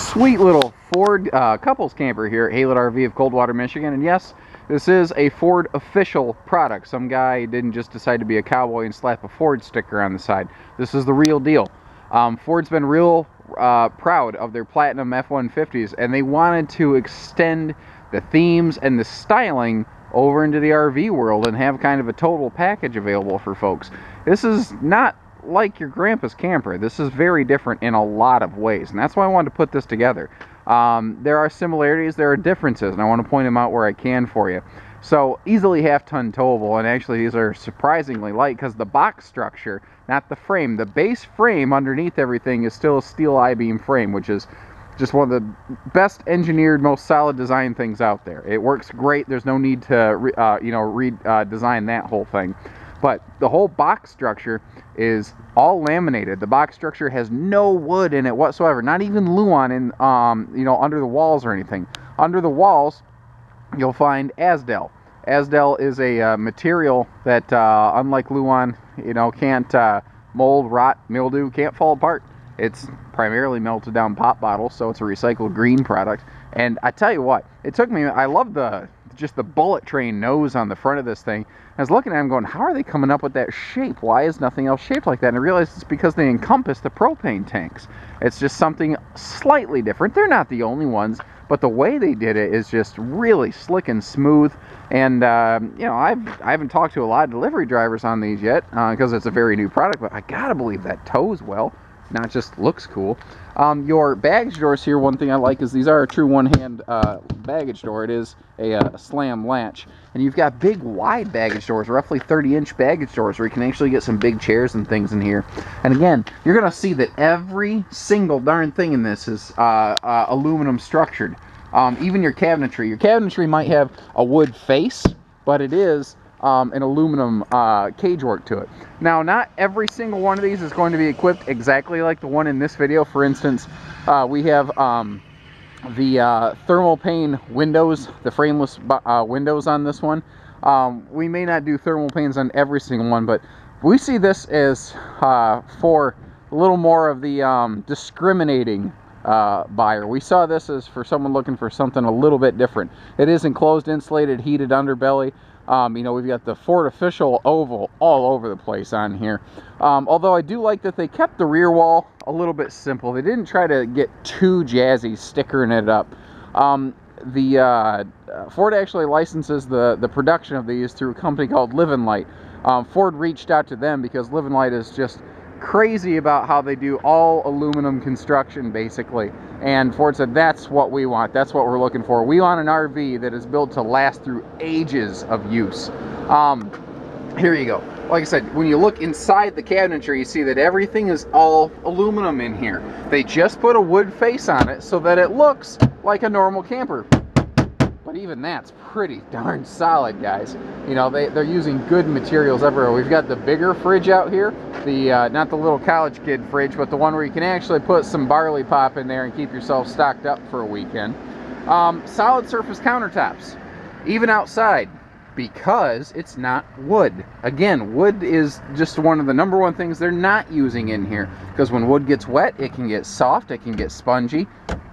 sweet little Ford couples camper here at Haylett RV of Coldwater, Michigan. And yes, this is a Ford official product. Some guy didn't just decide to be a cowboy and slap a Ford sticker on the side. This is the real deal. Ford's been real proud of their Platinum F-150s, and they wanted to extend the themes and the styling over into the RV world and have kind of a total package available for folks. This is not like your grandpa's camper. This is very different in a lot of ways, and that's why I wanted to put this together. There are similarities, there are differences, and I want to point them out where I can for you. So, easily half-ton towable, and actually these are surprisingly light because the box structure, not the frame, the base frame underneath everything is still a steel I-beam frame, which is just one of the best engineered, most solid design things out there. It works great. There's no need to redesign that whole thing. But the whole box structure is all laminated. The box structure has no wood in it whatsoever, not even Luan in under the walls or anything. Under the walls, you'll find Azdel. Azdel is a material that, unlike Luan, can't mold, rot, mildew, can't fall apart. It's primarily melted down pop bottles, so it's a recycled green product. And I tell you what, it took me, I love just the bullet train nose on the front of this thing. I was looking at them going, how are they coming up with that shape? Why is nothing else shaped like that? And I realized it's because they encompass the propane tanks. It's just something slightly different. They're not the only ones, but the way they did it is just really slick and smooth. And I haven't talked to a lot of delivery drivers on these yet because it's a very new product, but I gotta believe that tows well, not just looks cool. Your baggage doors here, one thing I like is these are a true one-hand baggage door. It is a slam latch. And you've got big, wide baggage doors, roughly 30-inch baggage doors, where you can actually get some big chairs and things in here. And again, you're going to see that every single darn thing in this is aluminum structured. Even your cabinetry. Your cabinetry might have a wood face, but it is an aluminum cage work to it. Now, not every single one of these is going to be equipped exactly like the one in this video. For instance, we have the thermal pane windows, the frameless windows on this one. We may not do thermal panes on every single one, but we see this as for a little more of the discriminating buyer. We saw this as for someone looking for something a little bit different. It is enclosed, insulated, heated underbelly. We've got the Ford official oval all over the place on here. Although I do like that they kept the rear wall a little bit simple. They didn't try to get too jazzy stickering it up. Ford actually licenses the production of these through a company called Live and Light. Ford reached out to them because Live and Light is just crazy about how they do all aluminum construction, basically. And Ford said, that's what we want. That's what we're looking for. We want an RV that is built to last through ages of use. Here you go. Like I said, when you look inside the cabinetry, you see that everything is all aluminum in here. They just put a wood face on it so that it looks like a normal camper. But even that's pretty darn solid, guys. They're using good materials everywhere. We've got the bigger fridge out here, not the little college kid fridge, but the one where you can actually put some barley pop in there and keep yourself stocked up for a weekend. Solid surface countertops, even outside, because it's not wood. Again, wood is just one of the #1 things they're not using in here, because when wood gets wet, it can get soft, it can get spongy.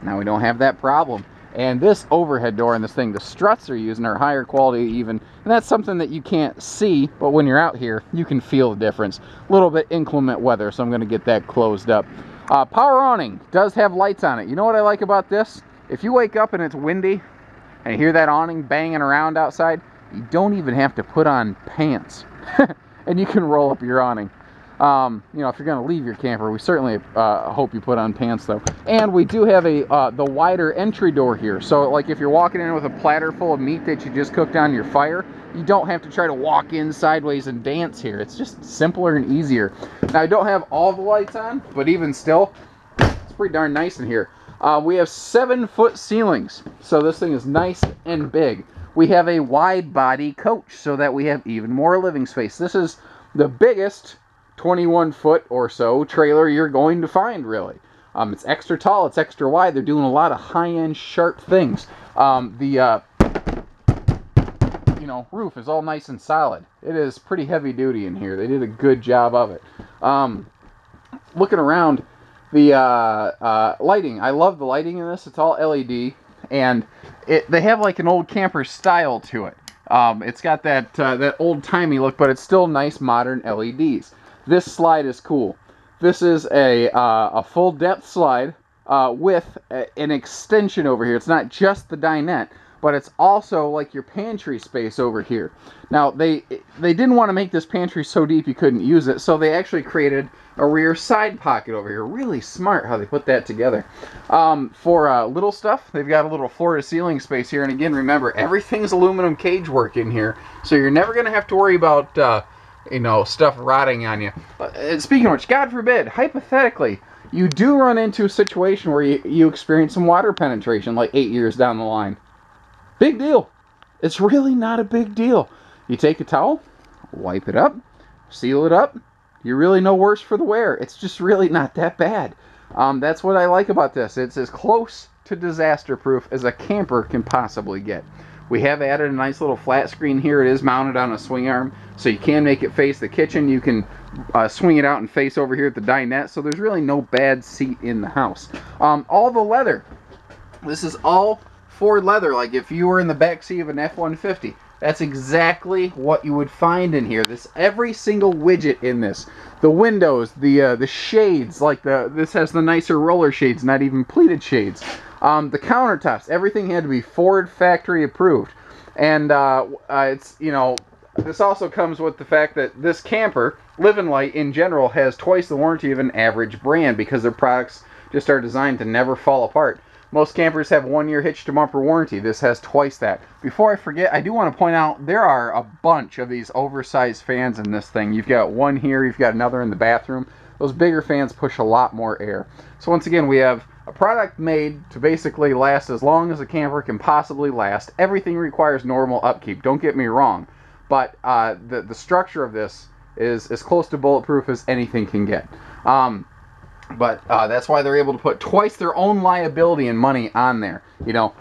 Now we don't have that problem. And this overhead door and this thing, the struts they're using are higher quality even. And that's something that you can't see, but when you're out here, you can feel the difference. A little bit inclement weather, so I'm going to get that closed up. Power awning does have lights on it. You know what I like about this? If you wake up and it's windy and you hear that awning banging around outside, you don't even have to put on pants. And you can roll up your awning. If you're going to leave your camper, we certainly hope you put on pants, though. And we do have the wider entry door here. So, like, if you're walking in with a platter full of meat that you just cooked on your fire, you don't have to try to walk in sideways and dance here. It's just simpler and easier. Now, I don't have all the lights on, but even still, it's pretty darn nice in here. We have 7-foot ceilings, so this thing is nice and big. We have a wide body coach, so that we have even more living space. This is the biggest 21-foot or so trailer you're going to find, really. It's extra tall, it's extra wide. They're doing a lot of high-end, sharp things. The roof is all nice and solid. It is pretty heavy duty in here. They did a good job of it. Looking around, The lighting, I love the lighting in this. It's all LED, and they have like an old camper style to it. It's got that old-timey look, but it's still nice modern LEDs. This slide is cool. This is a full depth slide with an extension over here. It's not just the dinette, but it's also like your pantry space over here. Now, they didn't want to make this pantry so deep you couldn't use it, so they actually created a rear side pocket over here. Really smart how they put that together. For little stuff, they've got a little floor-to-ceiling space here, and again, remember, everything's aluminum cage work in here, so you're never going to have to worry about you know, stuff rotting on you. Speaking of which, God forbid, hypothetically, you do run into a situation where you experience some water penetration like 8 years down the line. Big deal. It's really not a big deal. You take a towel, wipe it up, seal it up. You're really no worse for the wear. It's just really not that bad. That's what I like about this. It's as close to disaster-proof as a camper can possibly get. We have added a nice little flat screen here. It is mounted on a swing arm, so you can make it face the kitchen. You can swing it out and face over here at the dinette, so there's really no bad seat in the house. All the leather. This is all Ford leather, like if you were in the back seat of an F-150. That's exactly what you would find in here. Every single widget in this. The windows, the shades, like this has the nicer roller shades, not even pleated shades. The countertops, everything had to be Ford factory approved. And it's, you know, this also comes with the fact that this camper, Living Light in general, has twice the warranty of an average brand because their products just are designed to never fall apart. Most campers have 1 year hitch to bumper warranty. This has twice that. Before I forget, I do want to point out there are a bunch of these oversized fans in this thing. You've got one here, you've got another in the bathroom. Those bigger fans push a lot more air. So once again, we have a product made to basically last as long as a camper can possibly last. Everything requires normal upkeep, don't get me wrong. But the structure of this is as close to bulletproof as anything can get. But that's why they're able to put twice their own liability and money on there. You know,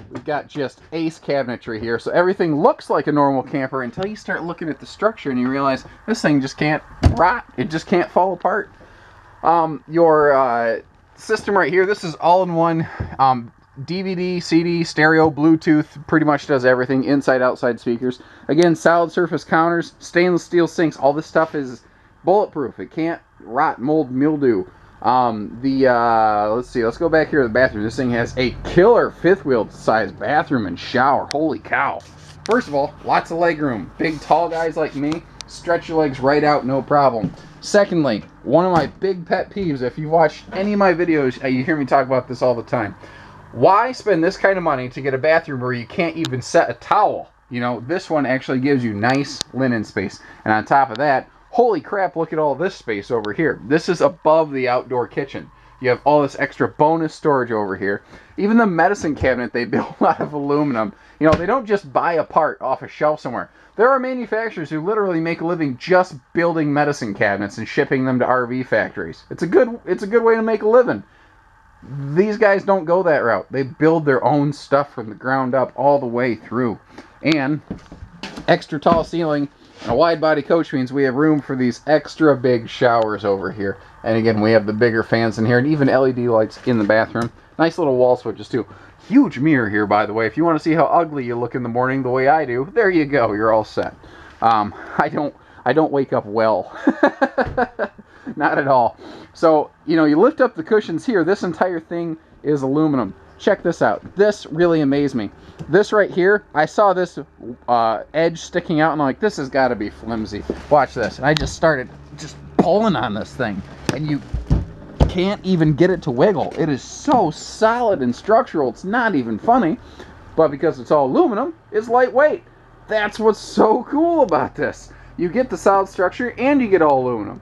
we've got just ace cabinetry here, so everything looks like a normal camper until you start looking at the structure and you realize this thing just can't rot. It just can't fall apart. Your system right here, this is all-in-one DVD, CD, stereo, Bluetooth, pretty much does everything, inside, outside speakers. Again, solid surface counters, stainless steel sinks, all this stuff is bulletproof. It can't rot, mold, mildew. Let's see, let's go back here to the bathroom. This thing has a killer fifth wheel size bathroom and shower. Holy cow. First of all, lots of leg room. Big tall guys like me, stretch your legs right out, no problem. Secondly, one of my big pet peeves, if you watch any of my videos, you hear me talk about this all the time. Why spend this kind of money to get a bathroom where you can't even set a towel? You know, this one actually gives you nice linen space. And on top of that, holy crap, look at all this space over here. This is above the outdoor kitchen. You have all this extra bonus storage over here. Even the medicine cabinet they built out of aluminum. You know, they don't just buy a part off a shelf somewhere. There are manufacturers who literally make a living just building medicine cabinets and shipping them to RV factories. It's a good way to make a living. These guys don't go that route. They build their own stuff from the ground up all the way through. And extra tall ceiling and a wide body coach means we have room for these extra big showers over here. And again, we have the bigger fans in here and even LED lights in the bathroom. Nice little wall switches too. Huge mirror here, by the way. If you want to see how ugly you look in the morning the way I do, there you go. You're all set. I don't wake up well. Not at all. So, you know, you lift up the cushions here. This entire thing is aluminum. Check this out. This really amazed me. This right here, I saw this edge sticking out and I'm like, this has got to be flimsy. Watch this. And I just started pulling on this thing. And you can't even get it to wiggle. It is so solid and structural. It's not even funny. But because it's all aluminum, it's lightweight. That's what's so cool about this. You get the solid structure and you get all aluminum.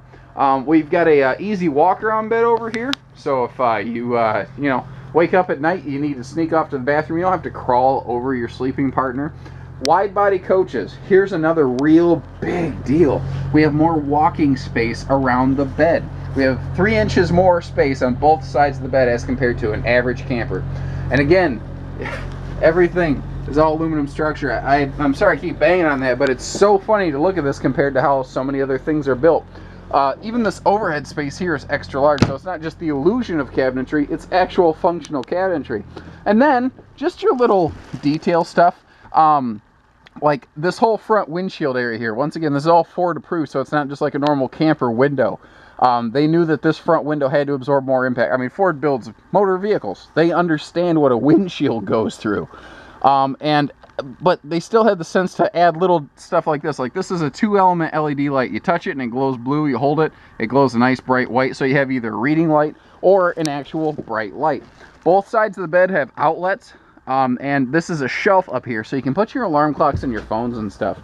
We've got a easy walk-around bed over here. So if you know, wake up at night, you need to sneak off to the bathroom, you don't have to crawl over your sleeping partner. Wide body coaches. Here's another real big deal. We have more walking space around the bed. We have 3 inches more space on both sides of the bed as compared to an average camper. And again, everything is all aluminum structure. I'm sorry I keep banging on that, but it's so funny to look at this compared to how so many other things are built. Even this overhead space here is extra large, so it's not just the illusion of cabinetry, it's actual functional cabinetry. And then, just your little detail stuff, like this whole front windshield area here. Once again, this is all Ford approved, so it's not just like a normal camper window. They knew that this front window had to absorb more impact. I mean, Ford builds motor vehicles. They understand what a windshield goes through. But they still had the sense to add little stuff like this. Like this is a 2-element LED light. You touch it and it glows blue. You hold it, it glows a nice bright white. So you have either a reading light or an actual bright light. Both sides of the bed have outlets. And this is a shelf up here, so you can put your alarm clocks and your phones and stuff.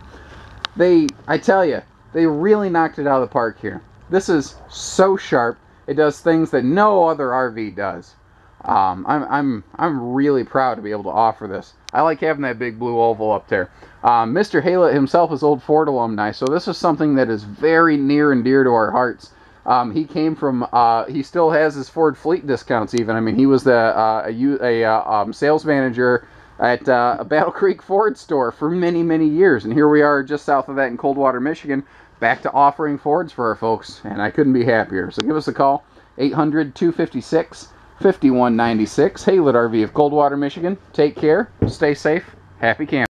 I tell you, they really knocked it out of the park here. This is so sharp. It does things that no other RV does. I'm really proud to be able to offer this. I like having that big blue oval up there. Mr. Haylett himself is old Ford alumni, so this is something that is very near and dear to our hearts. He came from, he still has his Ford fleet discounts even. I mean, he was a sales manager at a Battle Creek Ford store for many, many years. And here we are just south of that in Coldwater, Michigan, back to offering Fords for our folks. And I couldn't be happier. So give us a call, 800-256-5196. Haylett RV of Coldwater, Michigan. Take care, stay safe, happy camping.